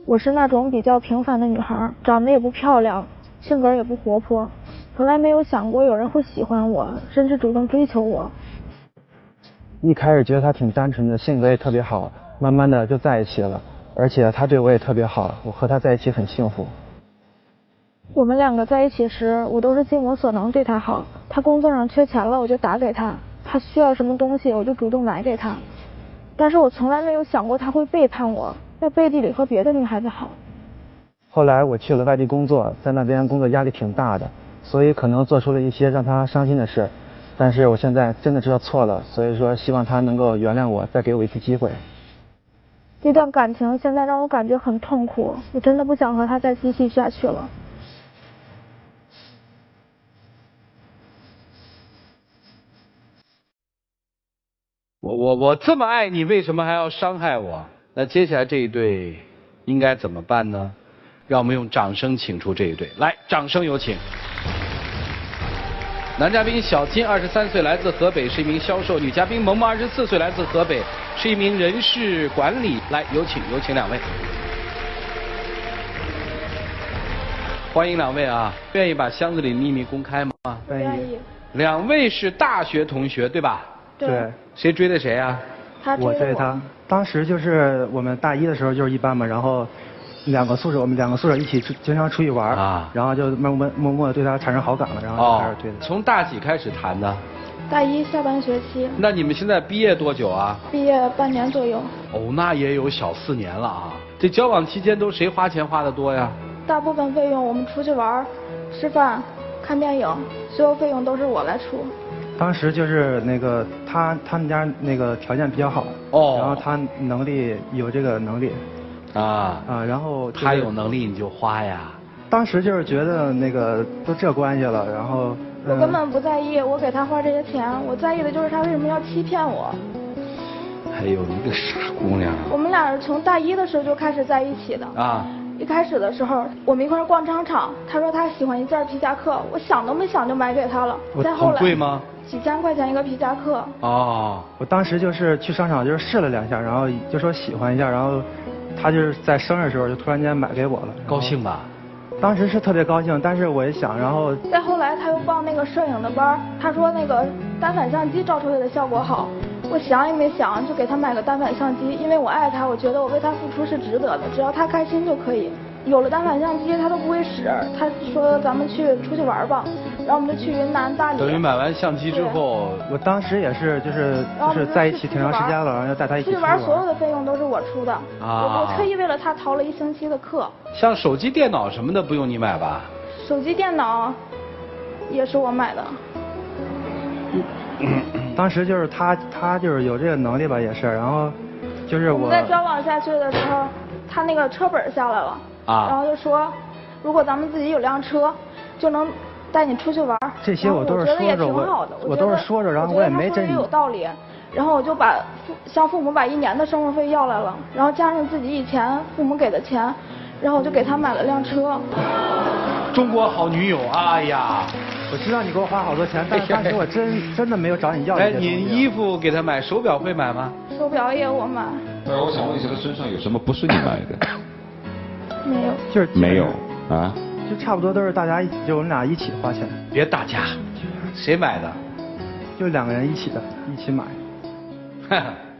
我是那种比较平凡的女孩，长得也不漂亮，性格也不活泼，从来没有想过有人会喜欢我，甚至主动追求我。一开始觉得他挺单纯的，性格也特别好，慢慢的就在一起了，而且他对我也特别好，我和他在一起很幸福。我们两个在一起时，我都是尽我所能对他好，他工作上缺钱了我就打给他，他需要什么东西我就主动买给他，但是我从来没有想过他会背叛我，在背地里和别的女孩子好。后来我去了外地工作，在那边工作压力挺大的，所以可能做出了一些让他伤心的事，但是我现在真的知道错了，所以说希望他能够原谅我，再给我一次机会。这段感情现在让我感觉很痛苦，我真的不想和他再继续下去了。我这么爱你，为什么还要伤害我？那接下来这一对应该怎么办呢？让我们用掌声请出这一对，来，掌声有请。男嘉宾小金，23岁，来自河北，是一名销售；女嘉宾萌萌，24岁，来自河北，是一名人事管理。来，有请两位。欢迎两位啊！愿意把箱子里秘密公开吗？愿意。两位是大学同学对吧？对。谁追的谁啊？我追他。当时就是我们大一的时候就是一班嘛，然后我们两个宿舍一起经常出去玩啊，然后就默默的对他产生好感了，然后就开始追他。从大几开始谈的？大一下半学期。那你们现在毕业多久啊？毕业半年左右。哦，那也有小4年了啊。这交往期间都谁花钱花的多呀？大部分费用我们出去玩、吃饭、看电影，所有费用都是我来出。当时就是那个他们家那个条件比较好，然后他有这个能力，然后、他有能力你就花呀。当时就是觉得那个都这关系了，然后我根本不在意我给他花这些钱，我在意的就是他为什么要欺骗我。哎呦，你个傻姑娘！我们俩是从大一的时候就开始在一起的啊。一开始的时候，我们一块逛商场，他说他喜欢一件皮夹克，我想都没想就买给他了。再后来，很贵吗？几千块钱一个皮夹克。哦，我当时就是去商场就是试了2下，然后就说喜欢一下，然后他就是在生日的时候就突然间买给我了。高兴吧？当时是特别高兴，但是我也想，然后再后来他又报那个摄影的班，他说那个单反相机照出来的效果好，我想也没想就给他买个单反相机，因为我爱他，我觉得我为他付出是值得的，只要他开心就可以。有了单反相机他都不会使，他说咱们出去玩吧，然后我们就去云南大理。等于买完相机之后，我当时也是就是在一起挺长时间了，然后就带他一起出去玩，所有的费用都是我出的。我特意为了他逃了1星期的课。像手机、电脑什么的不用你买吧？手机、电脑也是我买的。当时就是他就是有这个能力吧，也是，然后就是我们在交往下去的时候，他那个车本下来了。然后就说，如果咱们自己有辆车，就能带你出去玩。这些我都是说着，我都是说着，然后我也没真。有道理。然后我就向父母把1年的生活费要来了，然后加上自己以前父母给的钱，然后我就给他买了辆车。中国好女友，哎呀！我知道你给我花好多钱，但是当时我真的没有找你要。哎，你衣服给他买，手表会买吗？手表也我买。我想问一下，他身上有什么不是你买的？没有，就是没有啊，就差不多都是大家就我们俩一起花钱。别大家，谁买的？就2个人一起买。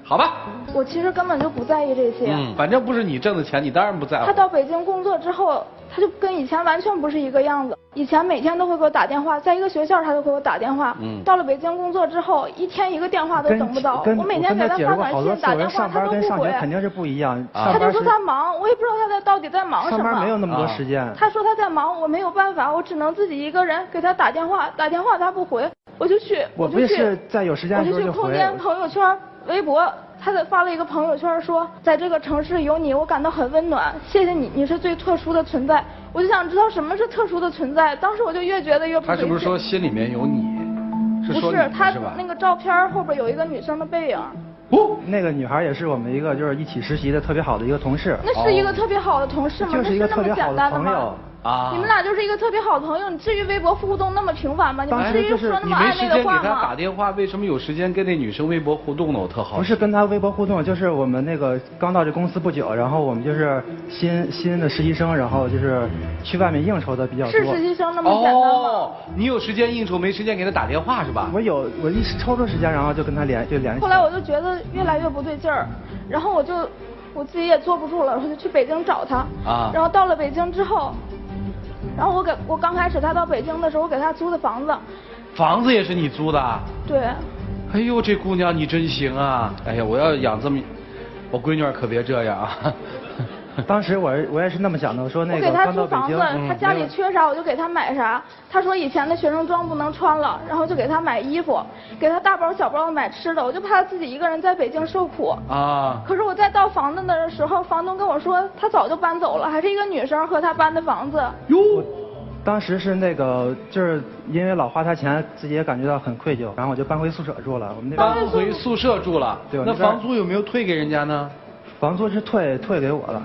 好吧。我其实根本就不在意这些。反正不是你挣的钱，你当然不在乎。他到北京工作之后，他就跟以前完全不是一个样子。以前每天都会给我打电话，在一个学校他都给我打电话。到了北京工作之后，1天1个电话都等不到。我每天给他发短信、打电话，他都不回。肯定是不一样。他就说他忙，我也不知道他到底在忙什么。上班没有那么多时间。他说他在忙，我没有办法，我只能自己一个人给他打电话他不回，我就去。我不是在有时间的时候就回。我就去空间朋友圈、微博。他发了一个朋友圈说，在这个城市有你，我感到很温暖，谢谢你，你是最特殊的存在。我就想知道什么是特殊的存在，当时我就越觉得越不对劲。他是不是说心里面有你？不是，他那个照片后边有一个女生的背影。那个女孩也是我们一个就是一起实习的特别好的一个同事。那是一个特别好的同事吗？就是一个特别好的朋友。啊。你们俩就是一个特别好的朋友，你至于微博互动那么频繁吗？你们至于说那你么暧昧没时间给的话吗？他打电话，为什么有时间跟那女生微博互动呢？我特好奇。不是跟他微博互动，就是我们那个刚到这公司不久，然后我们就是新的实习生，然后就是去外面应酬的比较多。是实习生那么简单吗？哦，你有时间应酬，没时间给他打电话是吧？我一抽出时间，然后就跟他联系。后来我就觉得越来越不对劲儿，然后我自己也坐不住了，我就去北京找他。啊。然后到了北京之后，然后我刚开始他到北京的时候，我给他租的房子。房子也是你租的？对。哎呦，这姑娘你真行啊！哎呀，我要养这么，我闺女儿可别这样啊。当时我也是那么想的，我说那个我给他刚到北京，租房子，他家里缺啥我就给他买啥。他说以前的学生装不能穿了，然后就给他买衣服，给他大包小包的买吃的。我就怕他自己一个人在北京受苦。啊。可是我在到房子的时候，房东跟我说他早就搬走了，还是一个女生和他搬的房子。哟。当时是那个，就是因为老花他钱，自己也感觉到很愧疚，然后我就搬回宿舍住了。我们那搬回宿舍住了。对。那房租有没有退给人家呢？房租是退给我了。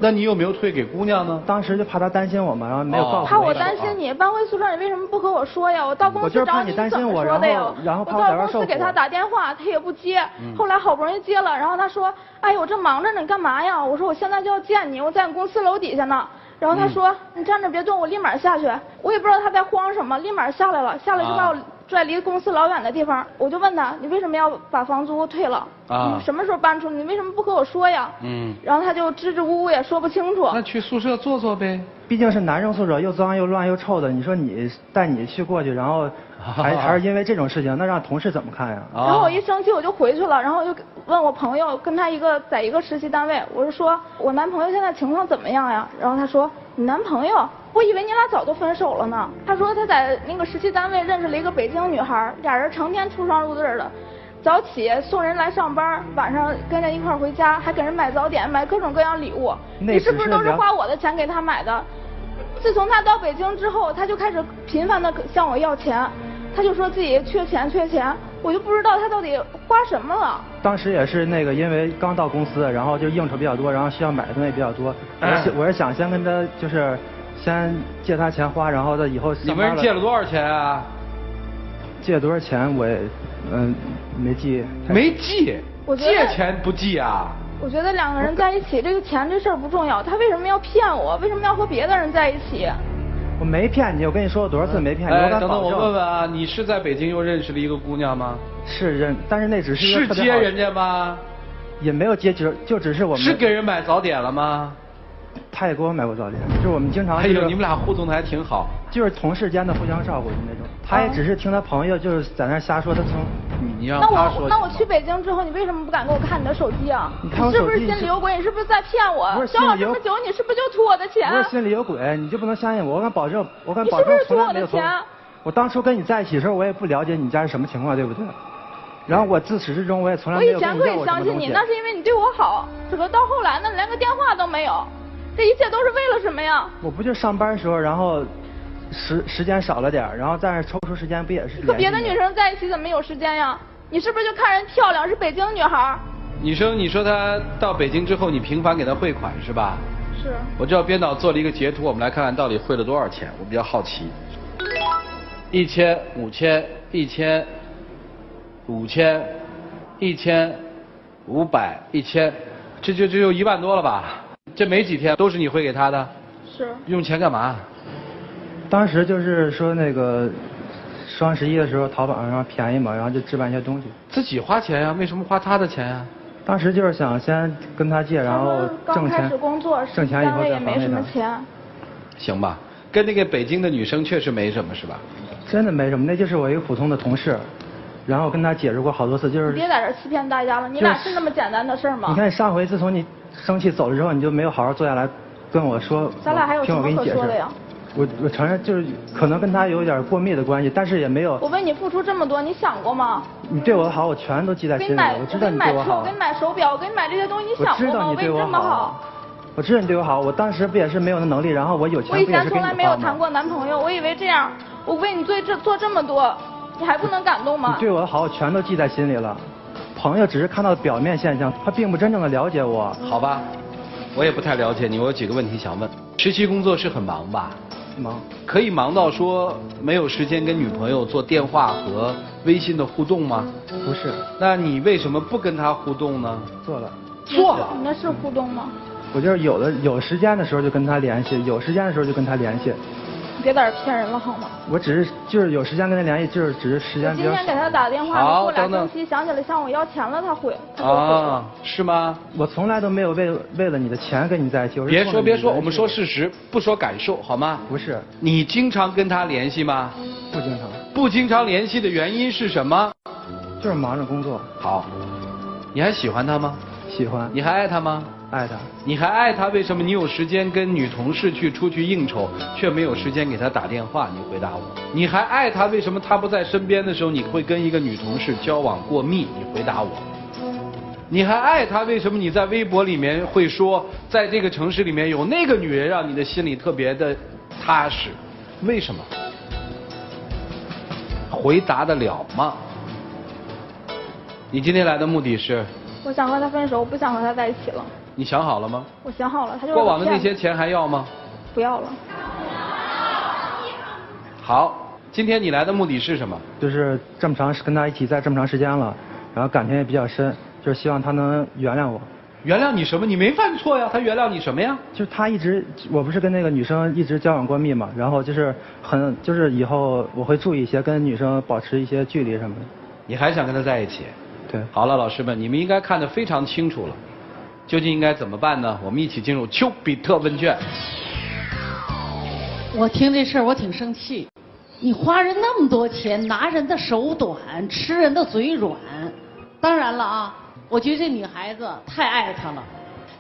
那你有没有退给姑娘呢？当时就怕她担心我嘛，然后没有告诉我。怕我担心你，搬回宿舍你为什么不和我说呀？我到公司找你怎么说的呀？然后怕我到公司给他打电话，他也不接。后来好不容易接了，然后他说：“哎呦，我正忙着呢，你干嘛呀？”我说：“我现在就要见你，我在你公司楼底下呢。”然后他说：“你站着别动，我立马下去。”我也不知道他在慌什么，立马下来了，下来就把我拽离公司老远的地方。我就问他：“你为什么要把房租退了？你什么时候搬出去？你为什么不和我说呀？”然后他就支支吾吾也说不清楚。那去宿舍坐坐呗。毕竟是男生宿舍，又脏又乱又臭的。你说你带你去过去，然后还是因为这种事情，那让同事怎么看呀？然后我一生气我就回去了，然后就问我朋友，跟他在一个实习单位，我就说我男朋友现在情况怎么样呀？然后他说你男朋友？我以为你俩早就分手了呢。他说他在那个实习单位认识了一个北京女孩，俩人成天出双入对的。早起送人来上班，晚上跟着一块回家，还给人买早点，买各种各样礼物。你是不是都是花我的钱给他买的？自从他到北京之后，他就开始频繁的向我要钱，他就说自己缺钱，我就不知道他到底花什么了。当时也是那个，因为刚到公司，然后就应酬比较多，然后需要买的东西比较多。我是想先跟他就是先借他钱花，然后他以后你们借了多少钱啊？借多少钱我也没记。没记？借钱不记啊？我觉得两个人在一起，这个钱这事儿不重要，他为什么要骗我？为什么要和别的人在一起？我没骗你，我跟你说了多少次没骗你。我敢保证。等等，我问问啊，你是在北京又认识了一个姑娘吗？是认，但是那只是一个特别是接人家吗？也没有接，就只是我们。是给人买早点了吗？他也给我买过早点，就是我们经常。哎呦，你们俩互动的还挺好。就是同事间的互相照顾的那种。他也只是听他朋友就是在那瞎说，他从你让他说。那我去北京之后，你为什么不敢给我看你的手机啊？你看我手机。你是不是心里有鬼？你是不是在骗我？不是交往这么久，你是不是就图我的钱？不是心里有鬼，你就不能相信我？我敢保证，你是不是图我的钱？我当初跟你在一起的时候，我也不了解你家是什么情况，对不对？然后我自始至终我也从来没有跟你要过什么东西。我以前可以相信你，那是因为你对我好。可是到后来呢，连个电话都没有，这一切都是为了什么呀？我不就上班的时候，然后时间少了点，然后但是抽出时间不也是？和别的女生在一起怎么有时间呀？你是不是就看人漂亮，是北京女孩？女生，你说她到北京之后，你频繁给她汇款是吧？是。我知道编导做了一个截图，我们来看看到底汇了多少钱，我比较好奇。1000、5000、1000、5000、1000、500、1000，这就1万多了吧？这没几天都是你汇给她的？是。用钱干嘛？当时就是说那个双11的时候，淘宝上便宜嘛，然后就置办一些东西。自己花钱呀？为什么花他的钱呀？当时就是想先跟他借，然后挣钱。刚开始工作，挣钱以后也没什么钱。行吧，跟那个北京的女生确实没什么，是吧？真的没什么，那就是我一个普通的同事，然后跟他解释过好多次，就是。别在这欺骗大家了，你俩是那么简单的事吗？你看上回自从你生气走了之后，你就没有好好坐下来跟我说，咱俩还有什么可说的呀？我承认就是可能跟他有点过密的关系，但是也没有。我为你付出这么多，你想过吗？你对我的好，我全都记在心里。我知道你对我好。我给你买手表，我给你买这些东西，你想过吗？我对我好。我知道你对我好，我当时不也是没有那能力，然后我有钱不也是给你花吗？我以前从来没有谈过男朋友，我以为这样，我为你做这么多，你还不能感动吗？你对我的好，我全都记在心里了。朋友只是看到表面现象，他并不真正的了解我。好吧，我也不太了解你，我有几个问题想问。实习工作是很忙吧？忙。可以忙到说没有时间跟女朋友做电话和微信的互动吗？不是。那你为什么不跟她互动呢？做了。做了。那是互动吗？我就是有时间的时候就跟她联系，有时间的时候就跟她联系。你别在这骗人了好吗？我只是就是有时间跟她联系，就是只是时间比较。今天给她打电话，好，过等等。2星期想起来向我要钱了，他会。啊，是吗？我从来都没有为了你的钱跟你在一起。别说，我们说事实，不说感受，好吗？不是。你经常跟她联系吗？不经常。不经常联系的原因是什么？就是忙着工作。好，你还喜欢她吗？喜欢。你还爱她吗？爱她。你还爱她？为什么你有时间跟女同事出去应酬，却没有时间给她打电话？你回答我。你还爱她？为什么她不在身边的时候，你会跟一个女同事交往过密？你回答我。你还爱她？为什么你在微博里面会说，在这个城市里面有那个女人让你的心里特别的踏实？为什么？回答得了吗？你今天来的目的是？我想和他分手，我不想和他在一起了。你想好了吗？我想好了，他就过往的那些钱还要吗？不要了。好，今天你来的目的是什么？就是跟他一起在这么长时间了，然后感情也比较深，就是希望他能原谅我。原谅你什么？你没犯错呀，他原谅你什么呀？就是他我不是跟那个女生一直交往过密嘛，然后就是以后我会注意一些，跟女生保持一些距离什么的。你还想跟他在一起？对。好了，老师们，你们应该看得非常清楚了，究竟应该怎么办呢？我们一起进入丘比特问卷。我听这事儿我挺生气，你花人那么多钱，拿人的手短，吃人的嘴软。当然了啊，我觉得这女孩子太爱他了，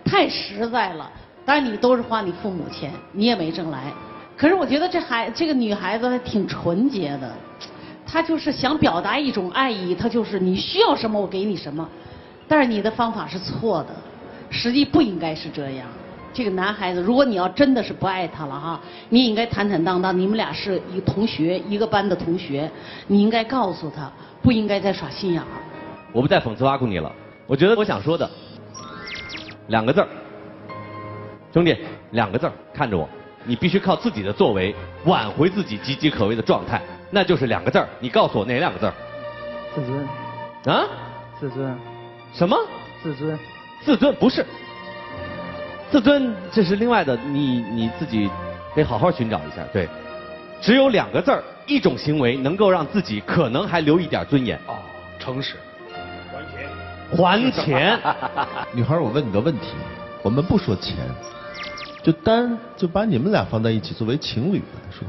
太实在了。当然你都是花你父母钱，你也没挣来。可是我觉得这个女孩子还挺纯洁的，她就是想表达一种爱意，她就是你需要什么我给你什么。但是你的方法是错的，实际不应该是这样。这个男孩子，如果你要真的是不爱他了哈，你应该坦坦荡荡，你们俩是一个同学，一个班的同学，你应该告诉他，不应该再耍心眼儿。我不再讽刺挖苦你了，我觉得我想说的2个字儿，兄弟，2个字儿，看着我，你必须靠自己的作为挽回自己岌岌可危的状态，那就是2个字儿，你告诉我哪2个字儿？自尊。啊？自尊。什么？自尊。自尊不是。自尊这是另外的，你自己得好好寻找一下。对，只有2个字儿，一种行为能够让自己可能还留一点尊严。哦，诚实。还钱。女孩，我问你个问题，我们不说钱，就把你们俩放在一起作为情侣来说，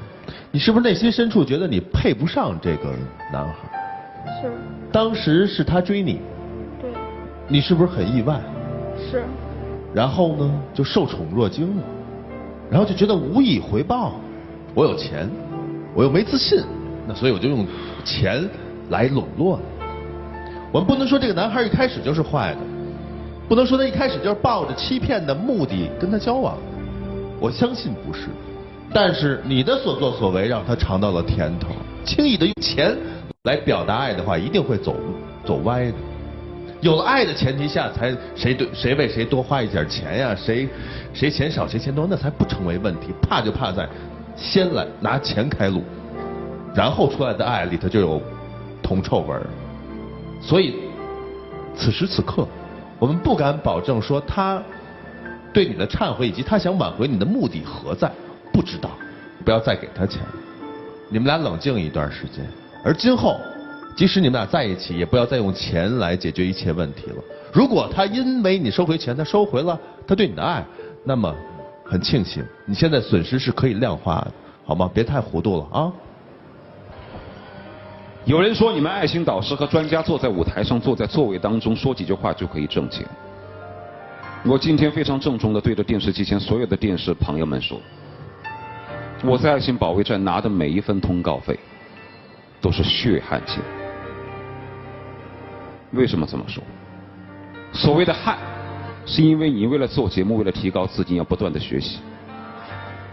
你是不是内心深处觉得你配不上这个男孩？是。当时是他追你。对。你是不是很意外？是。然后呢，就受宠若惊了，然后就觉得无以回报。我有钱，我又没自信，那所以我就用钱来笼络你。我们不能说这个男孩一开始就是坏的，不能说他一开始就是抱着欺骗的目的跟他交往，我相信不是。但是你的所作所为让他尝到了甜头，轻易的用钱来表达爱的话，一定会走歪的。有了爱的前提下，才谁为谁多花一点钱呀，谁钱少谁钱多，那才不成为问题。怕就怕在先来拿钱开路，然后出来的爱里头就有铜臭味儿。所以此时此刻，我们不敢保证说他对你的忏悔以及他想挽回你的目的何在，不知道，不要再给他钱，你们俩冷静一段时间。而今后，即使你们俩在一起，也不要再用钱来解决一切问题了。如果他因为你收回钱，他收回了他对你的爱，那么很庆幸，你现在损失是可以量化的，好吗？别太糊涂了啊！有人说你们爱心导师和专家坐在舞台上，坐在座位当中说几句话就可以挣钱。我今天非常郑重地对着电视机前所有的电视朋友们说，我在爱心保卫战拿的每一分通告费都是血汗钱。为什么这么说？所谓的汗，是因为你为了做节目，为了提高自己要不断的学习。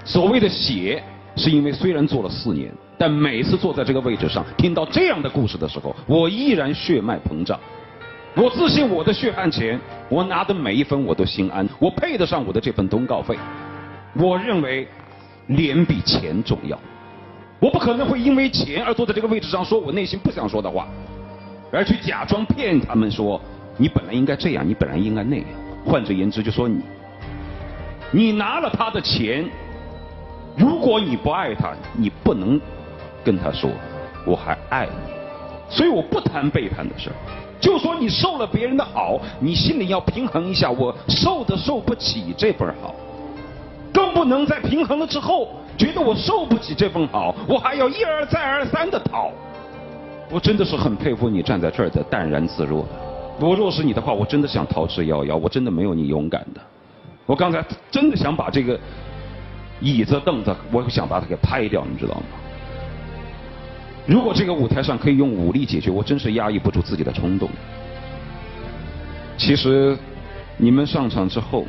所谓的血，是因为虽然做了4年，但每次坐在这个位置上听到这样的故事的时候，我依然血脉膨胀。我自信我的血汗钱，我拿的每一分我都心安，我配得上我的这份通告费。我认为脸比钱重要，我不可能会因为钱而坐在这个位置上说我内心不想说的话，而去假装骗他们说你本来应该这样，你本来应该那样。换者言之，就说你拿了他的钱，如果你不爱他，你不能跟他说我还爱你。所以我不谈背叛的事儿，就说你受了别人的好，你心里要平衡一下，我受不起这份好，更不能在平衡了之后觉得我受不起这份好，我还要一而再而三的讨。我真的是很佩服你站在这儿的淡然自若的。我若是你的话，我真的想逃之夭夭，我真的没有你勇敢的。我刚才真的想把这个椅子凳子，我想把它给拍掉，你知道吗？如果这个舞台上可以用武力解决，我真是压抑不住自己的冲动。其实你们上场之后，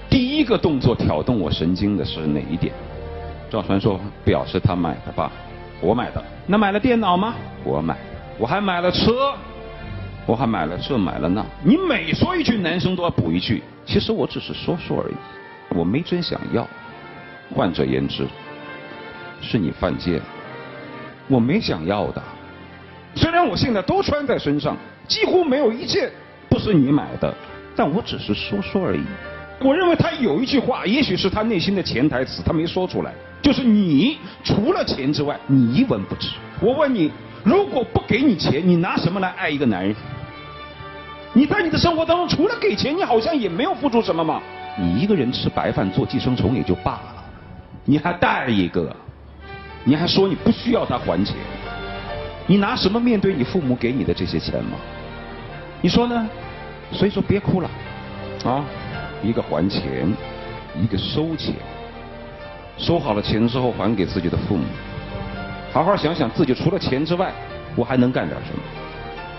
第一个动作挑动我神经的是哪一点？赵传说表示他买的吧，我买的。那买了电脑吗？我买。我还买了车，我还买了这买了那。你每说一句，男生都要补一句。其实我只是说说而已，我没真想要。换者言之，是你犯贱。我没想要的，虽然我现在都穿在身上，几乎没有一件不是你买的，但我只是说说而已。我认为他有一句话，也许是他内心的潜台词，他没说出来，就是你除了钱之外，你一文不值。我问你，如果不给你钱，你拿什么来爱一个男人？你在你的生活当中，除了给钱，你好像也没有付出什么嘛。你一个人吃白饭做寄生虫也就罢了，你还带一个。你还说你不需要他还钱，你拿什么面对你父母给你的这些钱吗？你说呢？所以说别哭了，啊，一个还钱，一个收钱，收好了钱之后还给自己的父母，好好想想自己除了钱之外，我还能干点什么？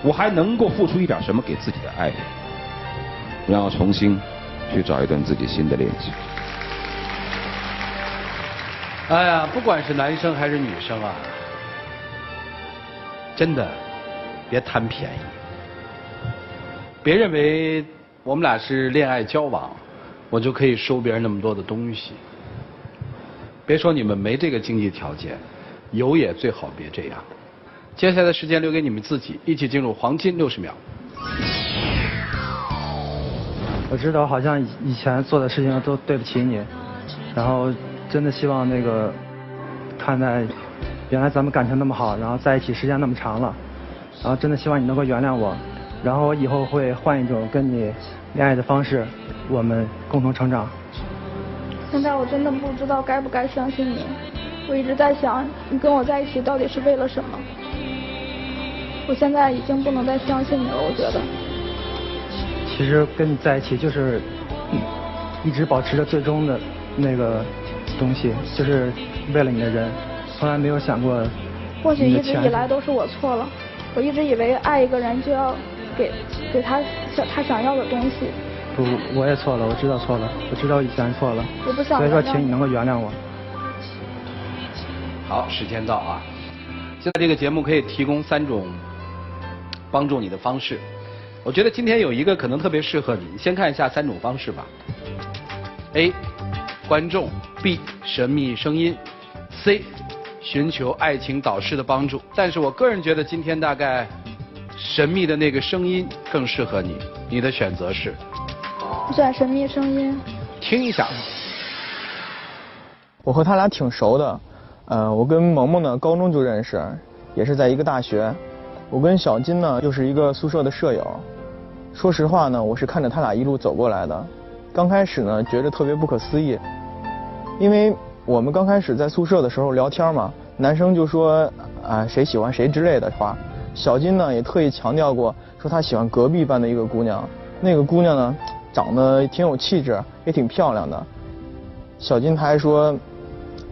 我还能够付出一点什么给自己的爱人？然后重新去找一段自己新的恋情。哎呀，不管是男生还是女生啊，真的别贪便宜。别认为我们俩是恋爱交往，我就可以收别人那么多的东西。别说你们没这个经济条件，有也最好别这样。接下来的时间留给你们自己，一起进入黄金60秒。我知道好像以前做的事情都对不起你，然后真的希望那个看在原来咱们感情那么好，然后在一起时间那么长了，然后真的希望你能够原谅我，然后我以后会换一种跟你恋爱的方式，我们共同成长。现在我真的不知道该不该相信你，我一直在想你跟我在一起到底是为了什么。我现在已经不能再相信你了，我觉得。其实跟你在一起就是一直保持着最终的那个东西，就是为了你的人，从来没有想过。或许一直以来都是我错了，我一直以为爱一个人就要给他想要的东西。不，我也错了，我知道错了，我知道我以前错了。我不想。所以说，请你能够原谅我。好，时间到啊！现在这个节目可以提供3种帮助你的方式。我觉得今天有一个可能特别适合你，先看一下3种方式吧。A. 观众 B. 神秘声音 C. 寻求爱情导师的帮助。但是我个人觉得今天大概神秘的那个声音更适合你，你的选择是？我选神秘声音。听一下。我和他俩挺熟的，我跟萌萌呢高中就认识，也是在一个大学。我跟小金呢又是一个宿舍的舍友。说实话呢，我是看着他俩一路走过来的。刚开始呢觉得特别不可思议，因为我们刚开始在宿舍的时候聊天嘛，男生就说谁喜欢谁之类的话。小金呢也特意强调过，说他喜欢隔壁班的一个姑娘，那个姑娘呢长得挺有气质，也挺漂亮的。小金他还说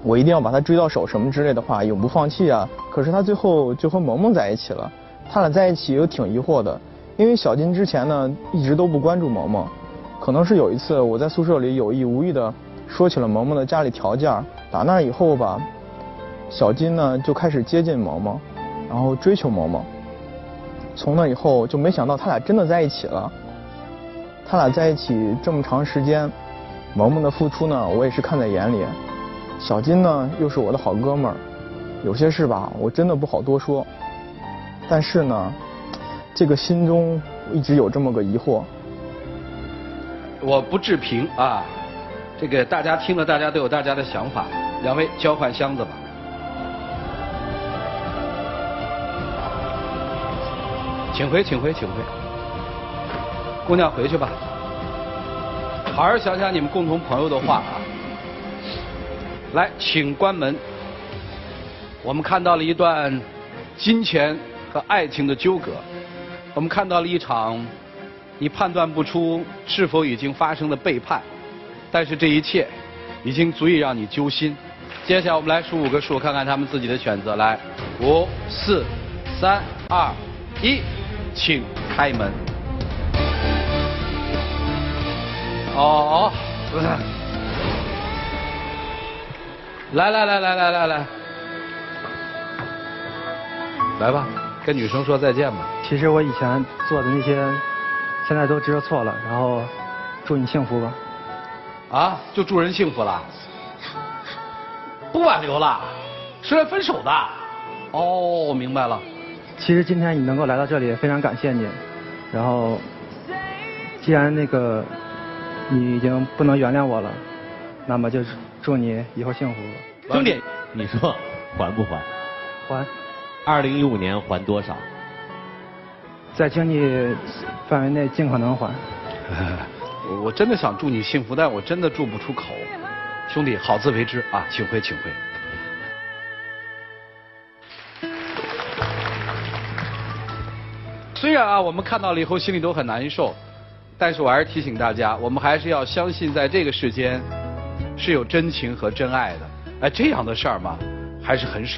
我一定要把她追到手什么之类的话，永不放弃啊。可是他最后就和萌萌在一起了。他俩在一起也挺疑惑的，因为小金之前呢一直都不关注萌萌，可能是有一次我在宿舍里有意无意的说起了萌萌的家里条件，打那以后吧，小金呢就开始接近萌萌，然后追求萌萌。从那以后就没想到他俩真的在一起了。他俩在一起这么长时间，萌萌的付出呢，我也是看在眼里。小金呢，又是我的好哥们儿，有些事吧，我真的不好多说。但是呢，这个心中一直有这么个疑惑。我不置评啊，这个大家听了，大家都有大家的想法。两位交换箱子吧。请回，请回，请回。姑娘回去吧，好好想想你们共同朋友的话啊。来，请关门。我们看到了一段金钱和爱情的纠葛，我们看到了一场你判断不出是否已经发生的背叛，但是这一切已经足以让你揪心。接下来我们来数5个数，看看他们自己的选择。来，5、4、3、2、1，请开门。哦，来，来吧，跟女生说再见吧。其实我以前做的那些，现在都知道错了，然后祝你幸福吧。啊，就祝人幸福了？不挽留了？是来分手的？哦，我明白了。其实今天你能够来到这里，非常感谢你。然后，既然你已经不能原谅我了，那么就祝你以后幸福吧。兄弟，你说还不还？还。2015年还多少？在经济范围内尽可能还。我真的想祝你幸福，但我真的祝不出口。兄弟，好自为之啊，请回，请回。虽然啊，我们看到了以后心里都很难受，但是我还是提醒大家，我们还是要相信，在这个世间是有真情和真爱的。哎，这样的事儿嘛，还是很少。